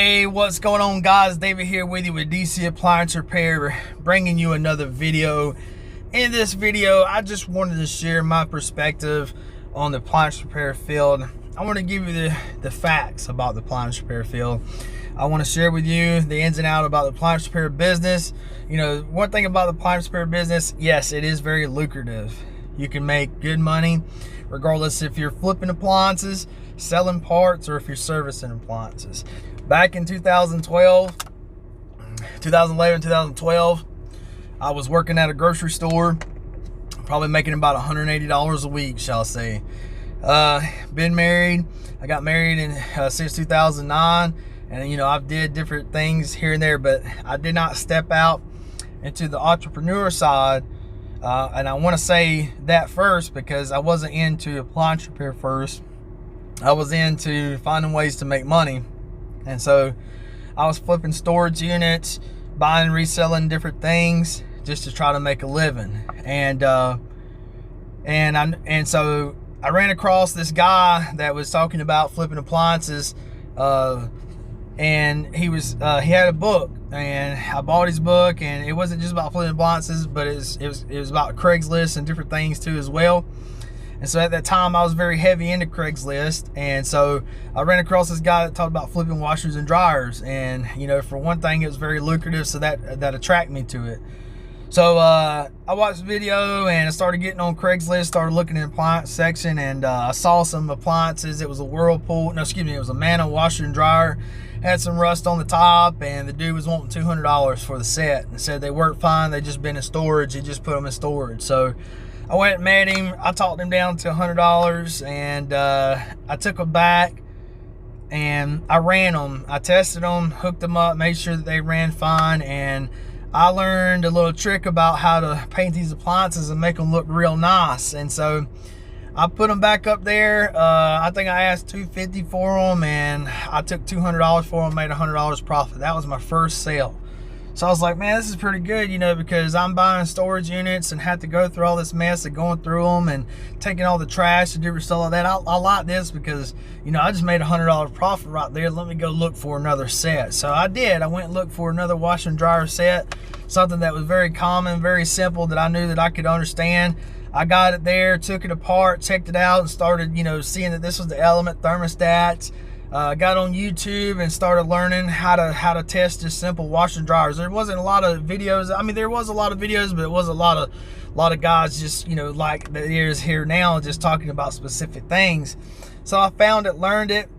Hey, what's going on, guys? David here with you with DC Appliance Repair, bringing you another video. In this video, I just wanted to share my perspective on the appliance repair field. I want to give you the facts about the appliance repair field. I want to share with you the ins and outs about the appliance repair business. You know, one thing about the appliance repair business, yes, it is very lucrative. You can make good money regardless if you're flipping appliances, selling parts, or if you're servicing appliances. Back in 2011, 2012, I was working at a grocery store, probably making about $180 a week, shall I say. Been married. I got married since 2009, and you know, I've did different things here and there, but I did not step out into the entrepreneur side. And I want to say that first because I wasn't into appliance repair first. I was into finding ways to make money. And so I was flipping storage units, buying and reselling different things just to try to make a living. And so I ran across this guy that was talking about flipping appliances, and he had a book, and I bought his book, and it wasn't just about flipping appliances, but it was about Craigslist and different things too as well. And so at that time, I was very heavy into Craigslist. And so I ran across this guy that talked about flipping washers and dryers. And, you know, for one thing, it was very lucrative, so that attracted me to it. So I watched the video and I started getting on Craigslist, started looking in the appliance section, and I saw some appliances. It was a Whirlpool, no, excuse me, it was a Mana washer and dryer. Had some rust on the top, and the dude was wanting $200 for the set and said they worked fine. They just been in storage. He just put them in storage. So I went and met him. I talked him down to $100, and I took them back and I ran them. I tested them, hooked them up, made sure that they ran fine, and I learned a little trick about how to paint these appliances and make them look real nice. And so I put them back up there. I think I asked $250 for them, and I took $200 for them, made $100 profit. That was my first sale. So I was like, man, this is pretty good, you know, because I'm buying storage units and have to go through all this mess of going through them and taking all the trash and different stuff like that. I like this because, you know, I just made $100 profit right there. Let me go look for another set. So I did. I went and looked for another washer and dryer set, something that was very common, very simple, that I knew that I could understand. I got it there, took it apart, checked it out, and started, you know, seeing that this was the Element thermostats. Got on YouTube and started learning how to test just simple washer and dryers. There wasn't a lot of videos. I mean, there was a lot of videos, but it was a lot of guys just, you know, like there's here now, just talking about specific things. So I found it, learned it,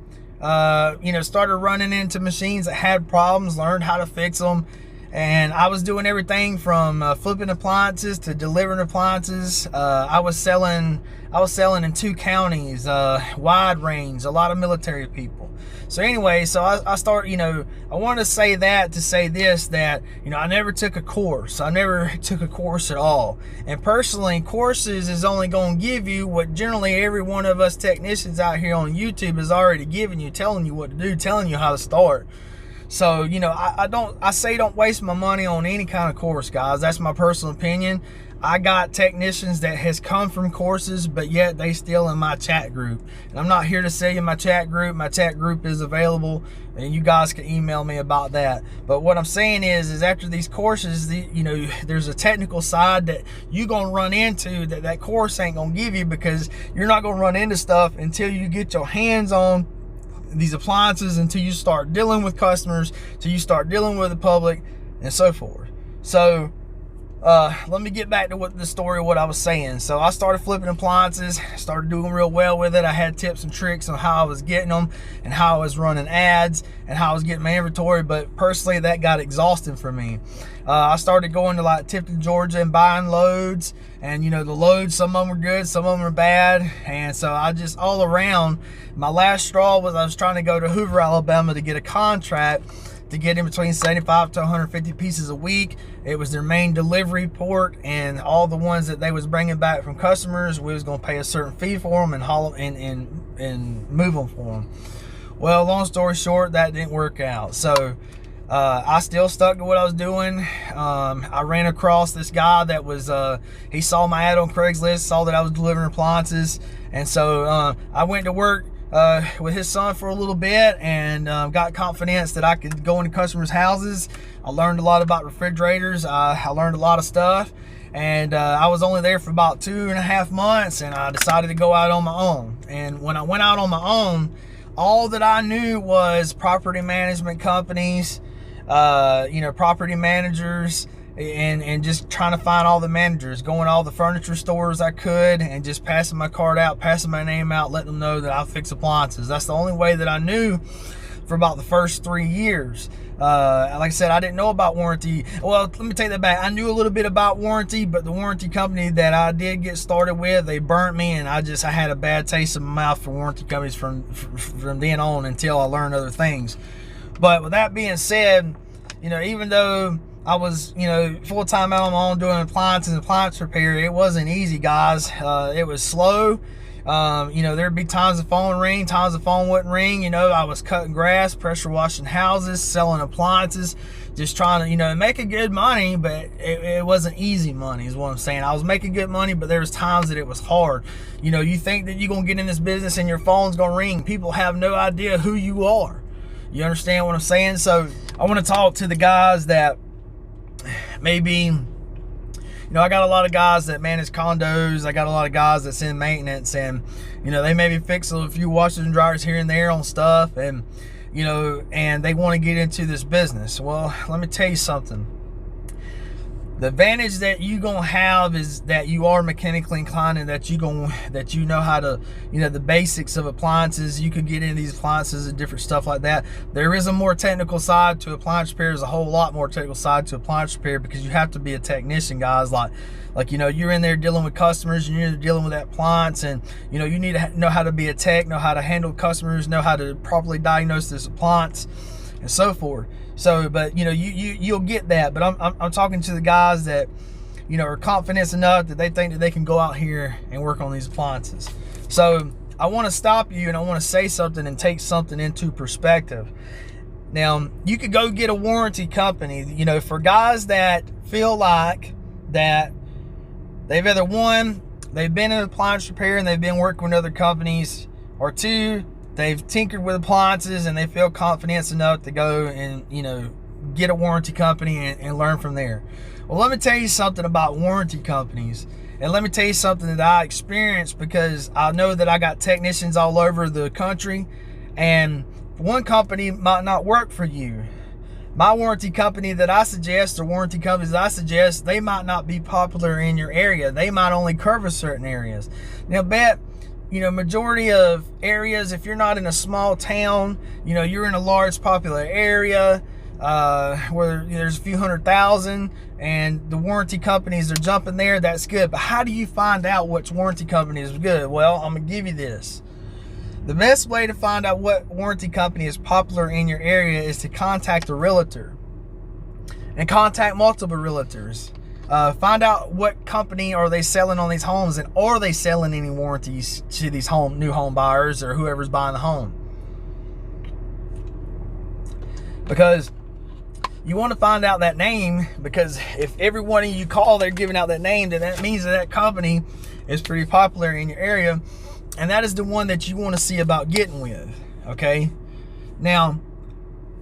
you know, started running into machines that had problems, learned how to fix them. And I was doing everything from flipping appliances to delivering appliances. I was selling in 2 counties, wide range, a lot of military people. So anyway, so I started, you know, I want to say that to say this, that, you know, I never took a course. I never took a course at all. And personally, courses is only going to give you what generally every one of us technicians out here on YouTube is already giving you, telling you what to do, telling you how to start. So, you know, I say don't waste my money on any kind of course, guys. That's my personal opinion. I got technicians that has come from courses, but yet they still in my chat group. And I'm not here to sell you my chat group. My chat group is available, and you guys can email me about that. But what I'm saying is after these courses, you know, there's a technical side that you're going to run into that course ain't going to give you, because you're not going to run into stuff until you get your hands on these appliances, until you start dealing with customers, till you start dealing with the public, and so forth. So let me get back to what I was saying. So I started flipping appliances, started doing real well with it. I had tips and tricks on how I was getting them and how I was running ads and how I was getting my inventory, but personally that got exhausting for me. I started going to like Tifton, Georgia, and buying loads, and you know, the loads, some of them were good, some of them were bad. And so I just, all around, my last straw was I was trying to go to Hoover, Alabama to get a contract to get in between 75 to 150 pieces a week. It was their main delivery port, and all the ones that they was bringing back from customers, we was going to pay a certain fee for them and haul and move them for them. Well, long story short, that didn't work out. So I still stuck to what I was doing. I ran across this guy that was, he saw my ad on Craigslist, saw that I was delivering appliances, and so I went to work with his son for a little bit, and got confidence that I could go into customers' houses. I learned a lot about refrigerators. I learned a lot of stuff, and I was only there for about 2.5 months, and I decided to go out on my own. And when I went out on my own, all that I knew was property management companies, property managers, and just trying to find all the managers, going to all the furniture stores I could, and just passing my card out, passing my name out, letting them know that I fix appliances. That's the only way that I knew for about the first 3 years. Like I said, I didn't know about warranty. Well, let me take that back. I knew a little bit about warranty, but the warranty company that I did get started with, they burnt me, and I had a bad taste in my mouth for warranty companies from then on until I learned other things. But with that being said, even though I was, full-time out on my own doing appliances and appliance repair, it wasn't easy, guys. It was slow. There'd be times the phone would ring, times the phone wouldn't ring. I was cutting grass, pressure washing houses, selling appliances, just trying to, making good money, but it wasn't easy money is what I'm saying. I was making good money, but there was times that it was hard. You think that you're going to get in this business and your phone's going to ring. People have no idea who you are. You understand what I'm saying? So I want to talk to the guys that maybe, I got a lot of guys that manage condos. I got a lot of guys that's in maintenance, and they maybe fix a few washers and dryers here and there on stuff, and and they want to get into this business. Well, let me tell you something. The advantage that you gonna have is that you are mechanically inclined, and that you know how to, the basics of appliances. You could get into these appliances and different stuff like that. There is a more technical side to appliance repair. There's a whole lot more technical side to appliance repair, because you have to be a technician, guys. Like you're in there dealing with customers, and you're dealing with that appliance, and you need to know how to be a tech, know how to handle customers, know how to properly diagnose this appliance, and so forth. So, but you'll get that. But I'm talking to the guys that are confident enough that they think that they can go out here and work on these appliances. So I want to stop you, and I want to say something and take something into perspective. Now, you could go get a warranty company, for guys that feel like that they've either one, they've been in appliance repair and they've been working with other companies, or two, they've tinkered with appliances and they feel confidence enough to go and, get a warranty company and learn from there. Well, let me tell you something about warranty companies. And let me tell you something that I experienced, because I know that I got technicians all over the country, and one company might not work for you. My warranty company that I suggest, or warranty companies that I suggest, they might not be popular in your area. They might only cover certain areas. Now, majority of areas, if you're not in a small town, you're in a large popular area where there's a few 100,000, and the warranty companies are jumping there, that's good. But how do you find out which warranty company is good? Well, I'm going to give you this. The best way to find out what warranty company is popular in your area is to contact a realtor, and contact multiple realtors. Find out what company are they selling on these homes, and are they selling any warranties to these new home buyers or whoever's buying the home. Because you want to find out that name, because if every one of you call, they're giving out that name, then that means that company is pretty popular in your area, and that is the one that you want to see about getting with. Okay, now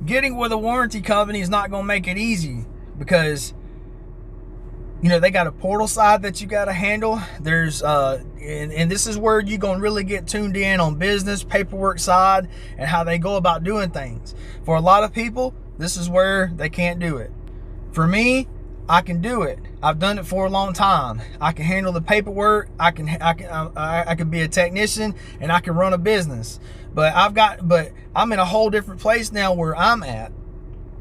getting with a warranty company is not going to make it easy, because they got a portal side that you got to handle. There's and this is where you're going to really get tuned in on business, paperwork side, and how they go about doing things. For a lot of people, this is where they can't do it. For me, I can do it. I've done it for a long time. I can handle the paperwork. I can be a technician, and I can run a business. But I'm in a whole different place now where I'm at,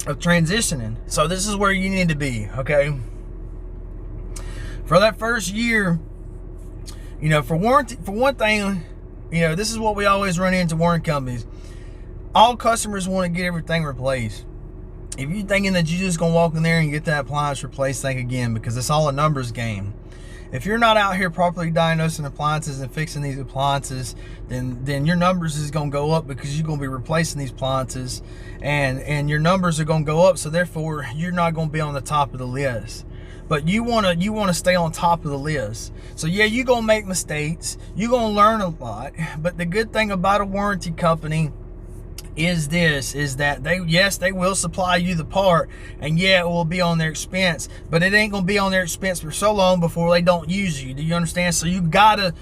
of transitioning. So this is where you need to be, okay? For that first year, for warranty, for one thing, this is what we always run into warranty companies. All customers want to get everything replaced. If you're thinking that you're just going to walk in there and get that appliance replaced, think again, because it's all a numbers game. If you're not out here properly diagnosing appliances and fixing these appliances, then your numbers is going to go up, because you're going to be replacing these appliances, and your numbers are going to go up, so therefore you're not going to be on the top of the list. but you want to stay on top of the list. So yeah, you're gonna make mistakes, you're gonna learn a lot, but the good thing about a warranty company is that they will supply you the part, and yeah, it will be on their expense, but it ain't gonna be on their expense for so long before they don't use you. Do you understand? So you gotta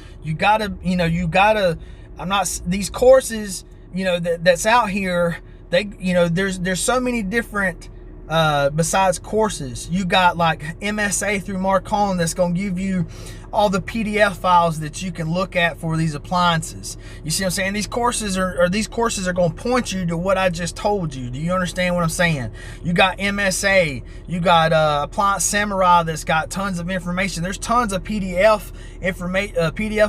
I'm not, these courses, that's out here, there's so many different besides courses. You got like MSA through Mark Holland that's going to give you all the PDF files that you can look at for these appliances. You see what I'm saying? These courses are going to point you to what I just told you. Do you understand what I'm saying? You got MSA, you got Appliance Samurai that's got tons of information. There's tons of PDF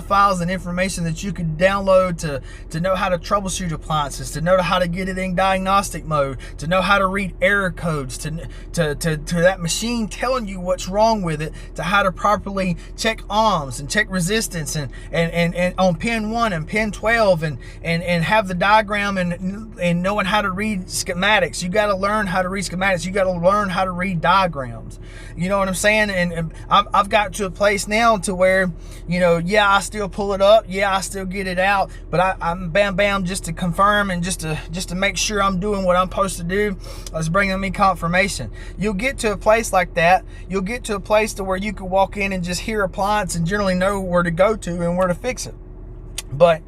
files and information that you could download to know how to troubleshoot appliances, to know how to get it in diagnostic mode, to know how to read error codes, to that machine telling you what's wrong with it, to how to properly check ohms and check resistance and on pin 1 and pin 12 and have the diagram and knowing how to read schematics. You got to learn how to read schematics. You got to learn how to read diagrams. You know what I'm saying? And I've got to a place now to where, yeah, I still pull it up, yeah, I still get it out, but I'm bam just to confirm and just to make sure I'm doing what I'm supposed to do. It's bringing me confirmation. You'll get to a place like that. You'll get to a place to where you can walk in and just hear appliance and generally know where to go to and where to fix it. But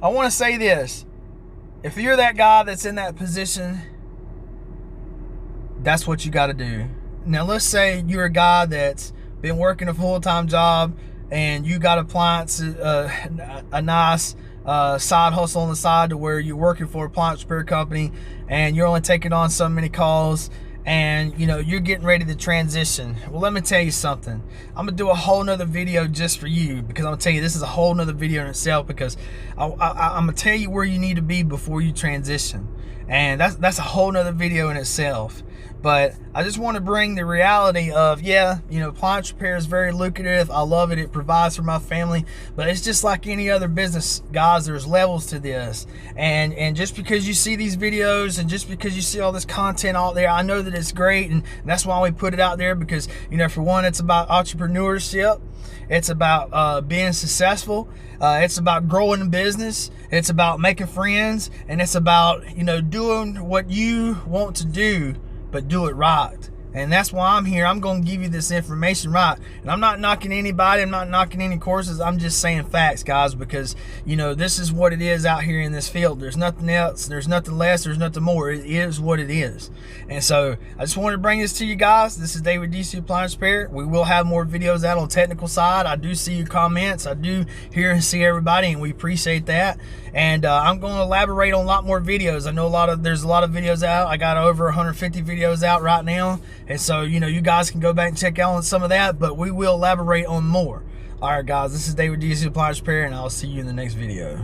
I want to say this: if you're that guy that's in that position, that's what you got to do. Now let's say you're a guy that's been working a full-time job and you got appliance, a nice side hustle on the side to where you're working for an appliance repair company and you're only taking on so many calls, and you're getting ready to transition. Well, let me tell you something. I'm gonna do a whole nother video just for you, because I'm gonna tell you this is a whole nother video in itself, because I'm gonna tell you where you need to be before you transition, and that's a whole nother video in itself. But I just want to bring the reality of, yeah, appliance repair is very lucrative. I love it. It provides for my family. But it's just like any other business, guys. There's levels to this. And just because you see these videos and just because you see all this content out there, I know that it's great. And that's why we put it out there, because, for one, it's about entrepreneurship. It's about being successful. It's about growing a business. It's about making friends. And it's about, doing what you want to do, but do it right. And that's why I'm here. I'm going to give you this information right. And I'm not knocking anybody. I'm not knocking any courses. I'm just saying facts, guys, because, this is what it is out here in this field. There's nothing else. There's nothing less. There's nothing more. It is what it is. And so I just wanted to bring this to you guys. This is David DC Appliance Repair. We will have more videos out on technical side. I do see your comments. I do hear and see everybody, and we appreciate that. And I'm going to elaborate on a lot more videos. I know there's a lot of videos out. I got over 150 videos out right now. And so, you guys can go back and check out on some of that, but we will elaborate on more. All right, guys, this is David DC Appliance Repair, and I'll see you in the next video.